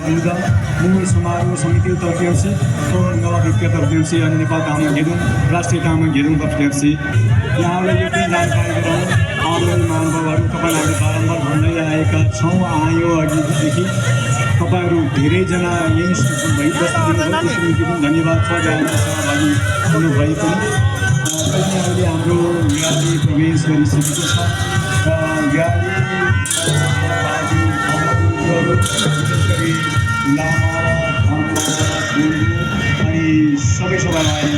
विरुद्ध मूल समारोह समिति तर्फिएपछि नवभिज्ञ तर्फिएपछि अनि नेपाल तामाङ घेदुङ राष्ट्रिय तामाङ घेदुङ तर्फिएपछि यहाँलाई यो पनि जानकारी गराउँ आदरणीय महानुभावहरू तपाईँलाई बारम्बार भन्दै आएका छौँ आयो अघिदेखि तपाईँहरू धेरैजना यही बस्नु धन्यवाद छ जहाँमा सहभागी हुनुभएको अहिले हाम्रो र्याली प्रवेश गरिसकेको छ र र्याली लामा अनि सबै सबैलाई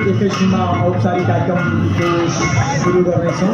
एकैछिनमा औपचारिक कार्यक्रमको सुरु गर्नेछौँ।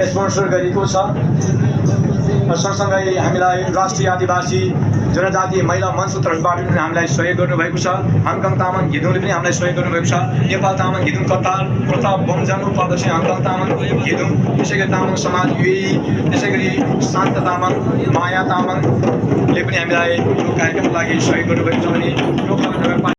स्पोन्सर गरेको छ। सँगसँगै हामीलाई राष्ट्रिय आदिवासी जनजाति महिला मञ्च तर्फबाट पनि हामीलाई सहयोग गर्नुभएको छ। हङकङ तामाङ घेदुङले पनि हामीलाई सहयोग गर्नुभएको छ। नेपाल तामाङ घेदुङ कतार प्रताप बमजान उपाध्यक्ष हङकङ तामाङ घेदुङ, त्यसै गरी तामाङ समाज युएई, त्यसै गरी शान्त तामाङ, माया तामाङले पनि हामीलाई यो कार्यक्रमको लागि सहयोग गर्नुभएको छ। अनि